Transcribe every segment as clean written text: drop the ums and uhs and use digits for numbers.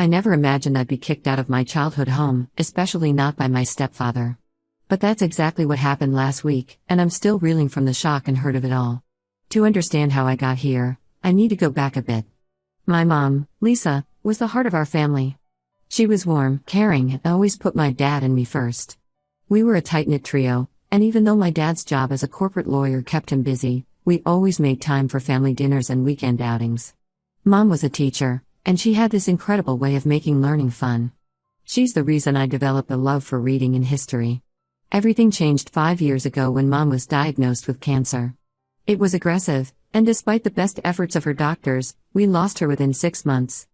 I never imagined I'd be kicked out of my childhood home, especially not by my stepfather. But that's exactly what happened last week, and I'm still reeling from the shock and hurt of it all. To understand how I got here, I need to go back a bit. My mom, Lisa, was the heart of our family. She was warm, caring, and always put my dad and me first. We were a tight-knit trio, and even though my dad's job as a corporate lawyer kept him busy, we always made time for family dinners and weekend outings. Mom was a teacher, and she had this incredible way of making learning fun. She's the reason I developed a love for reading and history. Everything changed 5 years ago when Mom was diagnosed with cancer. It was aggressive, and despite the best efforts of her doctors, we lost her within 6 months.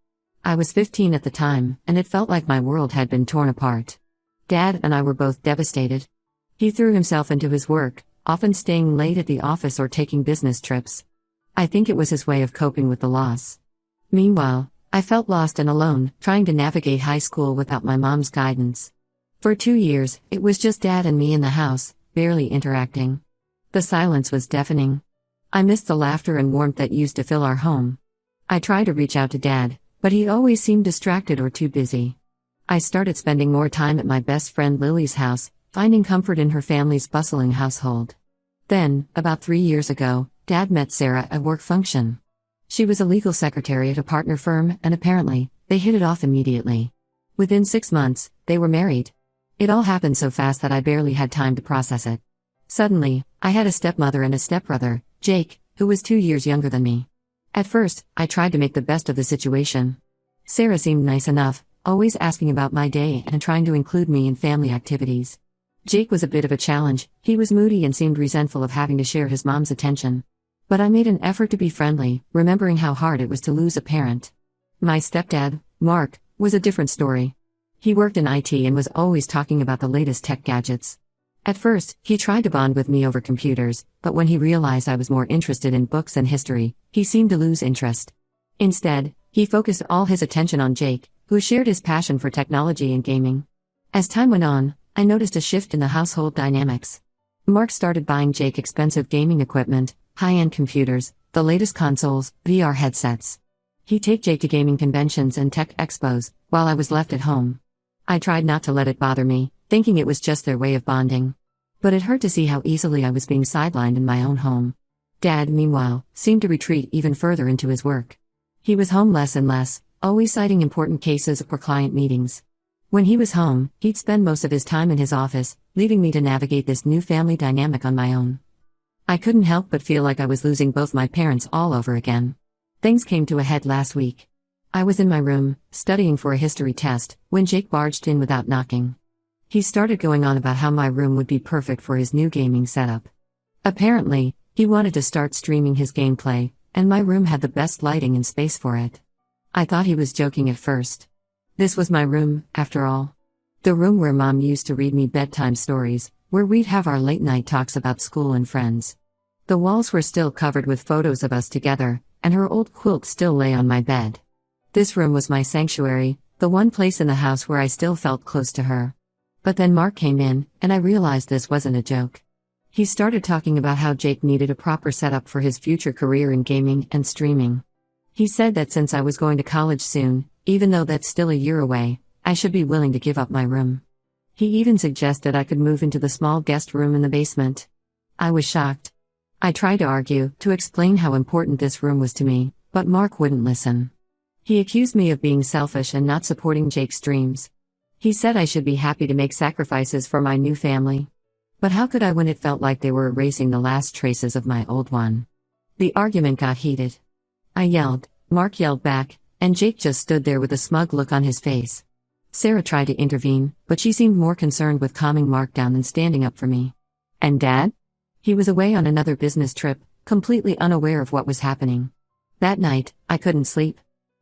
I was 15 at the time, and it felt like my world had been torn apart. Dad and I were both devastated. He threw himself into his work, often staying late at the office or taking business trips. I think it was his way of coping with the loss. Meanwhile, I felt lost and alone, trying to navigate high school without my mom's guidance. For 2 years, it was just Dad and me in the house, barely interacting. The silence was deafening. I missed the laughter and warmth that used to fill our home. I tried to reach out to Dad, but he always seemed distracted or too busy. I started spending more time at my best friend Lily's house, finding comfort in her family's bustling household. Then, about 3 years ago, Dad met Sarah at work function. She was a legal secretary at a partner firm, and apparently, they hit it off immediately. Within 6 months, they were married. It all happened so fast that I barely had time to process it. Suddenly, I had a stepmother and a stepbrother, Jake, who was 2 years younger than me. At first, I tried to make the best of the situation. Sarah seemed nice enough, always asking about my day and trying to include me in family activities. Jake was a bit of a challenge. He was moody and seemed resentful of having to share his mom's attention. But I made an effort to be friendly, remembering how hard it was to lose a parent. My stepdad, Mark, was a different story. He worked in IT and was always talking about the latest tech gadgets. At first, he tried to bond with me over computers, but when he realized I was more interested in books and history, he seemed to lose interest. Instead, he focused all his attention on Jake, who shared his passion for technology and gaming. As time went on, I noticed a shift in the household dynamics. Mark started buying Jake expensive gaming equipment, high-end computers, the latest consoles, VR headsets. He'd take Jake to gaming conventions and tech expos, while I was left at home. I tried not to let it bother me, thinking it was just their way of bonding. But it hurt to see how easily I was being sidelined in my own home. Dad, meanwhile, seemed to retreat even further into his work. He was home less and less, always citing important cases or client meetings. When he was home, he'd spend most of his time in his office, leaving me to navigate this new family dynamic on my own. I couldn't help but feel like I was losing both my parents all over again. Things came to a head last week. I was in my room, studying for a history test, when Jake barged in without knocking. He started going on about how my room would be perfect for his new gaming setup. Apparently, he wanted to start streaming his gameplay, and my room had the best lighting and space for it. I thought he was joking at first. This was my room, after all. The room where Mom used to read me bedtime stories, where we'd have our late-night talks about school and friends. The walls were still covered with photos of us together, and her old quilt still lay on my bed. This room was my sanctuary, the one place in the house where I still felt close to her. But then Mark came in, and I realized this wasn't a joke. He started talking about how Jake needed a proper setup for his future career in gaming and streaming. He said that since I was going to college soon, even though that's still a year away, I should be willing to give up my room. He even suggested I could move into the small guest room in the basement. I was shocked. I tried to argue, to explain how important this room was to me, but Mark wouldn't listen. He accused me of being selfish and not supporting Jake's dreams. He said I should be happy to make sacrifices for my new family. But how could I when it felt like they were erasing the last traces of my old one? The argument got heated. I yelled, Mark yelled back, and Jake just stood there with a smug look on his face. Sarah tried to intervene, but she seemed more concerned with calming Mark down than standing up for me. And Dad? He was away on another business trip, completely unaware of what was happening. That night, I couldn't sleep.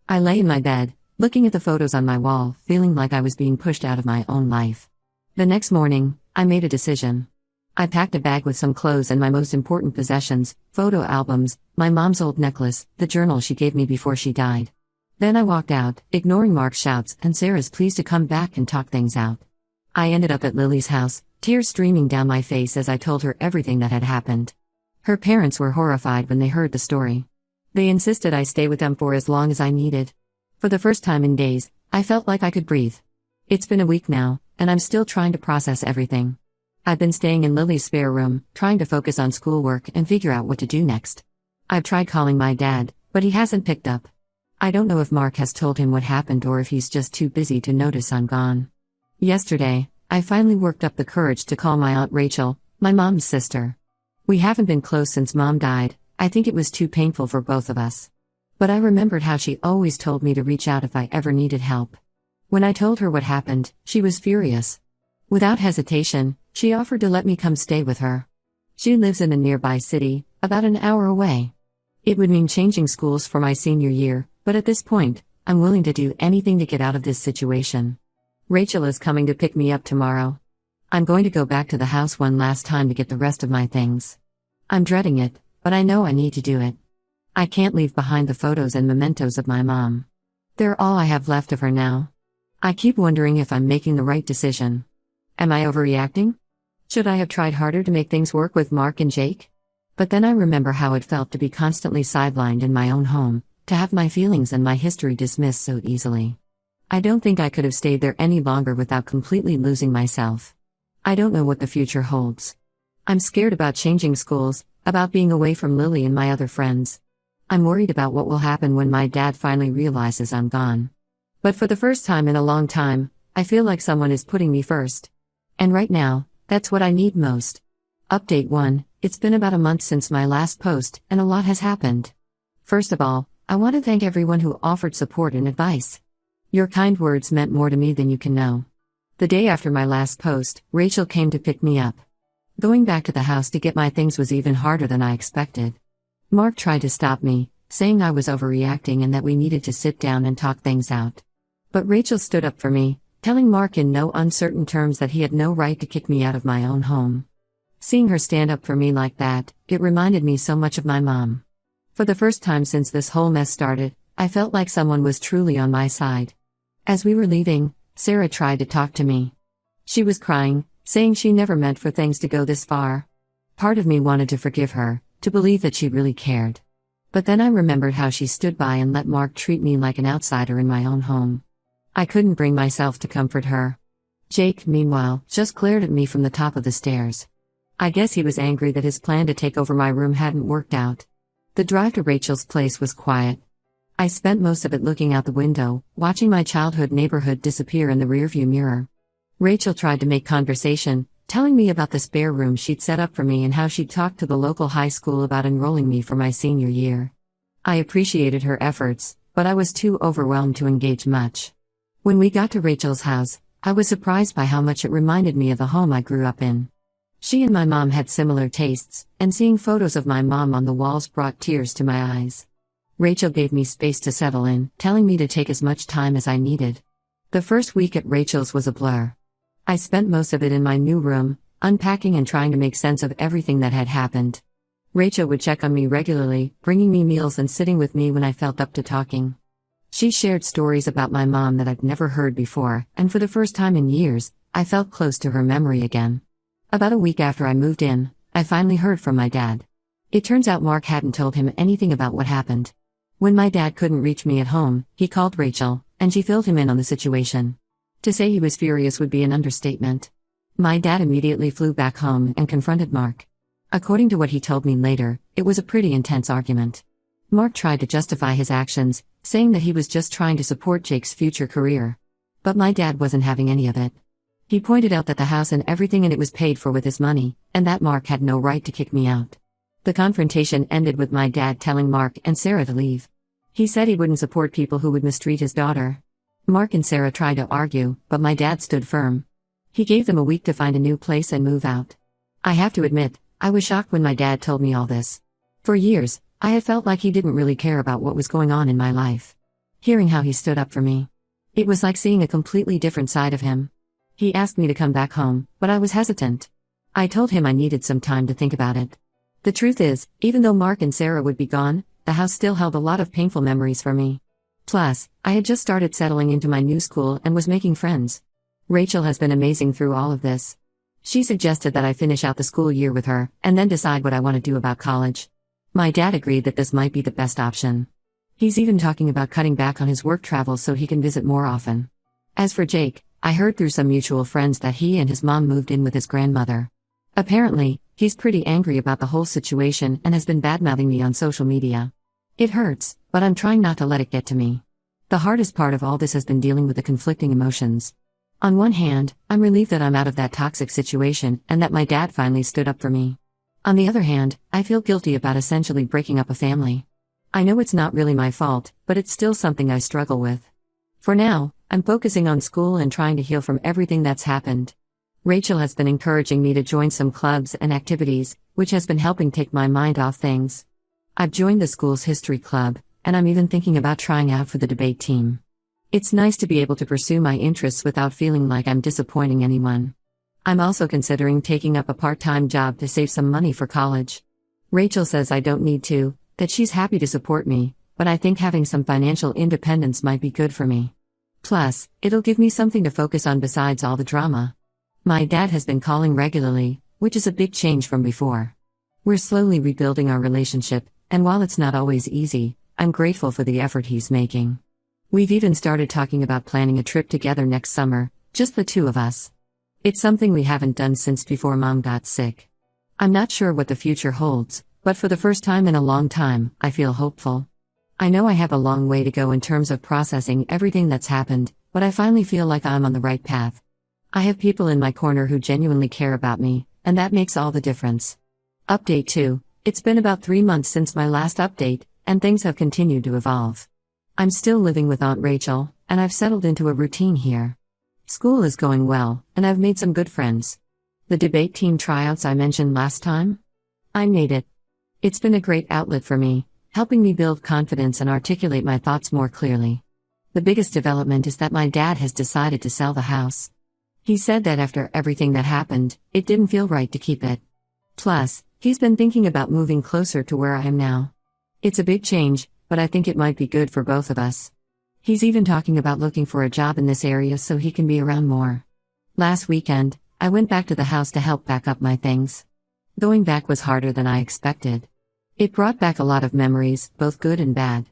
I lay in my bed, looking at the photos on my wall, feeling like I was being pushed out of my own life. The next morning, I made a decision. I packed a bag with some clothes and my most important possessions, photo albums, my mom's old necklace, the journal she gave me before she died. Then I walked out, ignoring Mark's shouts and Sarah's pleas to come back and talk things out. I ended up at Lily's house, tears streaming down my face as I told her everything that had happened. Her parents were horrified when they heard the story. They insisted I stay with them for as long as I needed. For the first time in days, I felt like I could breathe. It's been a week now, and I'm still trying to process everything. I've been staying in Lily's spare room, trying to focus on schoolwork and figure out what to do next. I've tried calling my dad, but he hasn't picked up. I don't know if Mark has told him what happened or if he's just too busy to notice I'm gone. Yesterday, I finally worked up the courage to call my Aunt Rachel, my mom's sister. We haven't been close since Mom died. I think it was too painful for both of us. But I remembered how she always told me to reach out if I ever needed help. When I told her what happened, she was furious. Without hesitation, she offered to let me come stay with her. She lives in a nearby city, about an hour away. It would mean changing schools for my senior year, but at this point, I'm willing to do anything to get out of this situation. Rachel is coming to pick me up tomorrow. I'm going to go back to the house one last time to get the rest of my things. I'm dreading it, but I know I need to do it. I can't leave behind the photos and mementos of my mom. They're all I have left of her now. I keep wondering if I'm making the right decision. Am I overreacting? Should I have tried harder to make things work with Mark and Jake? But then I remember how it felt to be constantly sidelined in my own home, to have my feelings and my history dismissed so easily. I don't think I could have stayed there any longer without completely losing myself. I don't know what the future holds. I'm scared about changing schools, about being away from Lily and my other friends. I'm worried about what will happen when my dad finally realizes I'm gone. But for the first time in a long time, I feel like someone is putting me first. And right now, that's what I need most. Update 1, it's been about a month since my last post, and a lot has happened. First of all, I want to thank everyone who offered support and advice. Your kind words meant more to me than you can know. The day after my last post, Rachel came to pick me up. Going back to the house to get my things was even harder than I expected. Mark tried to stop me, saying I was overreacting and that we needed to sit down and talk things out. But Rachel stood up for me, telling Mark in no uncertain terms that he had no right to kick me out of my own home. Seeing her stand up for me like that, it reminded me so much of my mom. For the first time since this whole mess started, I felt like someone was truly on my side. As we were leaving, Sarah tried to talk to me. She was crying, saying she never meant for things to go this far. Part of me wanted to forgive her, to believe that she really cared. But then I remembered how she stood by and let Mark treat me like an outsider in my own home. I couldn't bring myself to comfort her. Jake, meanwhile, just glared at me from the top of the stairs. I guess he was angry that his plan to take over my room hadn't worked out. The drive to Rachel's place was quiet. I spent most of it looking out the window, watching my childhood neighborhood disappear in the rearview mirror. Rachel tried to make conversation, telling me about the spare room she'd set up for me and how she'd talked to the local high school about enrolling me for my senior year. I appreciated her efforts, but I was too overwhelmed to engage much. When we got to Rachel's house, I was surprised by how much it reminded me of the home I grew up in. She and my mom had similar tastes, and seeing photos of my mom on the walls brought tears to my eyes. Rachel gave me space to settle in, telling me to take as much time as I needed. The first week at Rachel's was a blur. I spent most of it in my new room, unpacking and trying to make sense of everything that had happened. Rachel would check on me regularly, bringing me meals and sitting with me when I felt up to talking. She shared stories about my mom that I'd never heard before, and for the first time in years, I felt close to her memory again. About a week after I moved in, I finally heard from my dad. It turns out Mark hadn't told him anything about what happened. When my dad couldn't reach me at home, he called Rachel, and she filled him in on the situation. To say he was furious would be an understatement. My dad immediately flew back home and confronted Mark. According to what he told me later, it was a pretty intense argument. Mark tried to justify his actions, saying that he was just trying to support Jake's future career. But my dad wasn't having any of it. He pointed out that the house and everything in it was paid for with his money, and that Mark had no right to kick me out. The confrontation ended with my dad telling Mark and Sarah to leave. He said he wouldn't support people who would mistreat his daughter. Mark and Sarah tried to argue, but my dad stood firm. He gave them a week to find a new place and move out. I have to admit, I was shocked when my dad told me all this. For years, I had felt like he didn't really care about what was going on in my life. Hearing how he stood up for me, it was like seeing a completely different side of him. He asked me to come back home, but I was hesitant. I told him I needed some time to think about it. The truth is, even though Mark and Sarah would be gone, the house still held a lot of painful memories for me. Plus, I had just started settling into my new school and was making friends. Rachel has been amazing through all of this. She suggested that I finish out the school year with her, and then decide what I want to do about college. My dad agreed that this might be the best option. He's even talking about cutting back on his work travel so he can visit more often. As for Jake, I heard through some mutual friends that he and his mom moved in with his grandmother. Apparently, he's pretty angry about the whole situation and has been badmouthing me on social media. It hurts, but I'm trying not to let it get to me. The hardest part of all this has been dealing with the conflicting emotions. On one hand, I'm relieved that I'm out of that toxic situation and that my dad finally stood up for me. On the other hand, I feel guilty about essentially breaking up a family. I know it's not really my fault, but it's still something I struggle with. For now, I'm focusing on school and trying to heal from everything that's happened. Rachel has been encouraging me to join some clubs and activities, which has been helping take my mind off things. I've joined the school's history club, and I'm even thinking about trying out for the debate team. It's nice to be able to pursue my interests without feeling like I'm disappointing anyone. I'm also considering taking up a part-time job to save some money for college. Rachel says I don't need to, that she's happy to support me, but I think having some financial independence might be good for me. Plus, it'll give me something to focus on besides all the drama. My dad has been calling regularly, which is a big change from before. We're slowly rebuilding our relationship, and while it's not always easy, I'm grateful for the effort he's making. We've even started talking about planning a trip together next summer, just the two of us. It's something we haven't done since before Mom got sick. I'm not sure what the future holds, but for the first time in a long time, I feel hopeful. I know I have a long way to go in terms of processing everything that's happened, but I finally feel like I'm on the right path. I have people in my corner who genuinely care about me, and that makes all the difference. Update 2. It's been about 3 months since my last update, and things have continued to evolve. I'm still living with Aunt Rachel, and I've settled into a routine here. School is going well, and I've made some good friends. The debate team tryouts I mentioned last time? I made it. It's been a great outlet for me, helping me build confidence and articulate my thoughts more clearly. The biggest development is that my dad has decided to sell the house. He said that after everything that happened, it didn't feel right to keep it. Plus, he's been thinking about moving closer to where I am now. It's a big change, but I think it might be good for both of us. He's even talking about looking for a job in this area so he can be around more. Last weekend, I went back to the house to help pack up my things. Going back was harder than I expected. It brought back a lot of memories, both good and bad.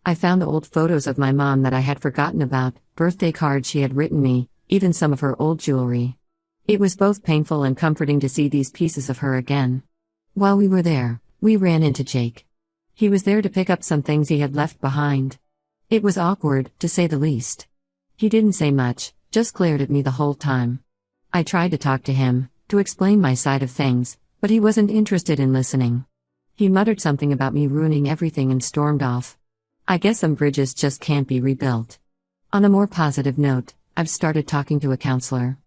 I found old photos of my mom that I had forgotten about, birthday cards she had written me, even some of her old jewelry. It was both painful and comforting to see these pieces of her again. While we were there, we ran into Jake. He was there to pick up some things he had left behind. It was awkward, to say the least. He didn't say much, just glared at me the whole time. I tried to talk to him, to explain my side of things, but he wasn't interested in listening. He muttered something about me ruining everything and stormed off. I guess some bridges just can't be rebuilt. On a more positive note, I've started talking to a counselor.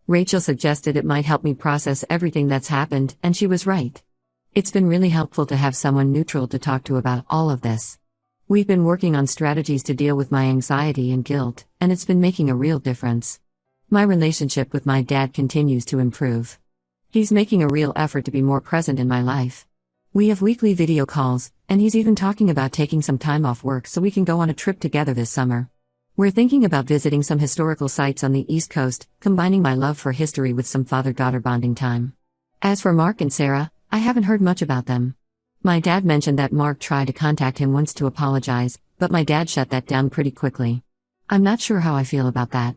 Rachel suggested it might help me process everything that's happened, and she was right. It's been really helpful to have someone neutral to talk to about all of this. We've been working on strategies to deal with my anxiety and guilt, and it's been making a real difference. My relationship with my dad continues to improve. He's making a real effort to be more present in my life. We have weekly video calls, and he's even talking about taking some time off work so we can go on a trip together this summer. We're thinking about visiting some historical sites on the East Coast, combining my love for history with some father-daughter bonding time. As for Mark and Sarah, I haven't heard much about them. My dad mentioned that Mark tried to contact him once to apologize, but my dad shut that down pretty quickly. I'm not sure how I feel about that.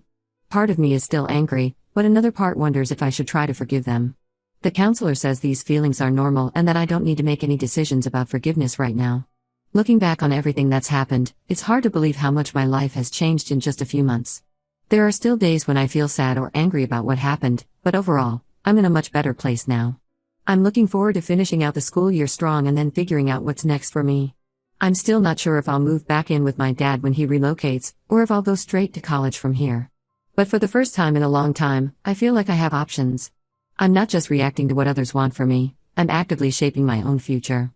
Part of me is still angry, but another part wonders if I should try to forgive them. The counselor says these feelings are normal and that I don't need to make any decisions about forgiveness right now. Looking back on everything that's happened, it's hard to believe how much my life has changed in just a few months. There are still days when I feel sad or angry about what happened, but overall, I'm in a much better place now. I'm looking forward to finishing out the school year strong and then figuring out what's next for me. I'm still not sure if I'll move back in with my dad when he relocates, or if I'll go straight to college from here. But for the first time in a long time, I feel like I have options. I'm not just reacting to what others want from me, I'm actively shaping my own future.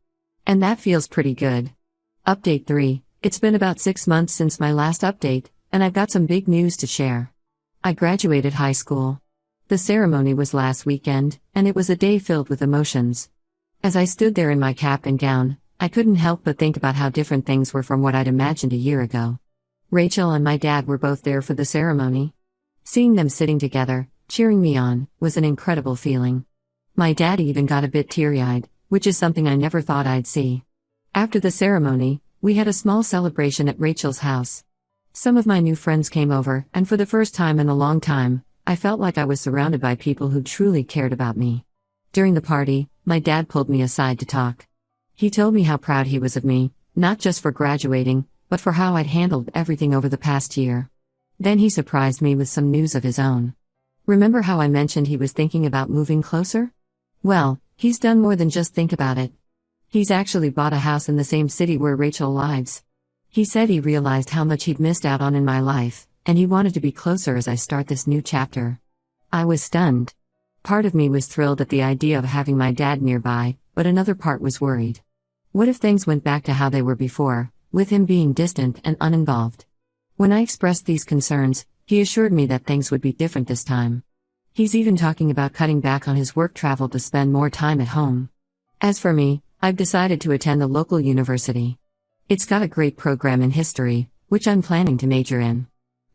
And that feels pretty good. Update 3. It's been about 6 months since my last update, and I've got some big news to share. I graduated high school. The ceremony was last weekend, and it was a day filled with emotions. As I stood there in my cap and gown, I couldn't help but think about how different things were from what I'd imagined a year ago. Rachel and my dad were both there for the ceremony. Seeing them sitting together, cheering me on, was an incredible feeling. My dad even got a bit teary-eyed, which is something I never thought I'd see. After the ceremony, we had a small celebration at Rachel's house. Some of my new friends came over, and for the first time in a long time, I felt like I was surrounded by people who truly cared about me. During the party, my dad pulled me aside to talk. He told me how proud he was of me, not just for graduating, but for how I'd handled everything over the past year. Then he surprised me with some news of his own. Remember how I mentioned he was thinking about moving closer? Well, he's done more than just think about it. He's actually bought a house in the same city where Rachel lives. He said he realized how much he'd missed out on in my life, and he wanted to be closer as I start this new chapter. I was stunned. Part of me was thrilled at the idea of having my dad nearby, but another part was worried. What if things went back to how they were before, with him being distant and uninvolved? When I expressed these concerns, he assured me that things would be different this time. He's even talking about cutting back on his work travel to spend more time at home. As for me, I've decided to attend the local university. It's got a great program in history, which I'm planning to major in.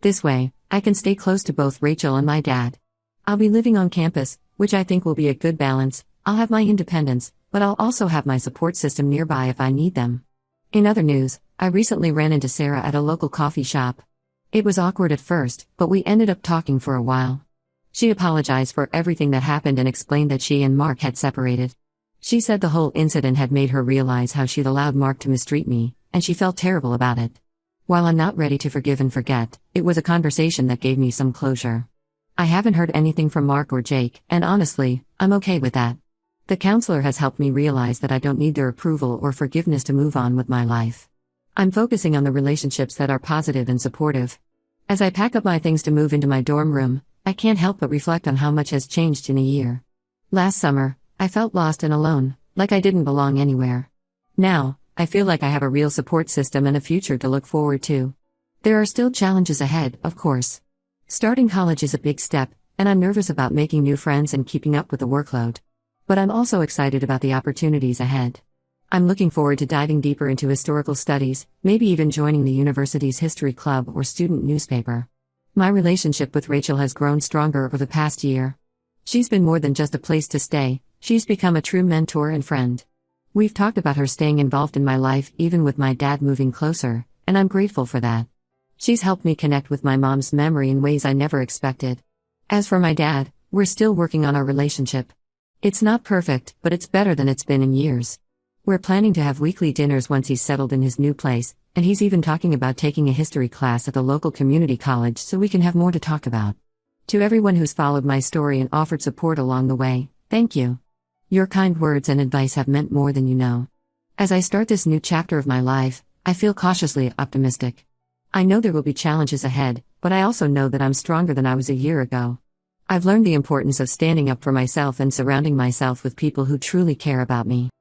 This way, I can stay close to both Rachel and my dad. I'll be living on campus, which I think will be a good balance. I'll have my independence, but I'll also have my support system nearby if I need them. In other news, I recently ran into Sarah at a local coffee shop. It was awkward at first, but we ended up talking for a while. She apologized for everything that happened and explained that she and Mark had separated. She said the whole incident had made her realize how she'd allowed Mark to mistreat me, and she felt terrible about it. While I'm not ready to forgive and forget, it was a conversation that gave me some closure. I haven't heard anything from Mark or Jake, and honestly, I'm okay with that. The counselor has helped me realize that I don't need their approval or forgiveness to move on with my life. I'm focusing on the relationships that are positive and supportive. As I pack up my things to move into my dorm room, I can't help but reflect on how much has changed in a year. Last summer, I felt lost and alone, like I didn't belong anywhere. Now, I feel like I have a real support system and a future to look forward to. There are still challenges ahead, of course. Starting college is a big step, and I'm nervous about making new friends and keeping up with the workload. But I'm also excited about the opportunities ahead. I'm looking forward to diving deeper into historical studies, maybe even joining the university's history club or student newspaper. My relationship with Rachel has grown stronger over the past year. She's been more than just a place to stay, she's become a true mentor and friend. We've talked about her staying involved in my life even with my dad moving closer, and I'm grateful for that. She's helped me connect with my mom's memory in ways I never expected. As for my dad, we're still working on our relationship. It's not perfect, but it's better than it's been in years. We're planning to have weekly dinners once he's settled in his new place, and he's even talking about taking a history class at the local community college so we can have more to talk about. To everyone who's followed my story and offered support along the way, thank you. Your kind words and advice have meant more than you know. As I start this new chapter of my life, I feel cautiously optimistic. I know there will be challenges ahead, but I also know that I'm stronger than I was a year ago. I've learned the importance of standing up for myself and surrounding myself with people who truly care about me.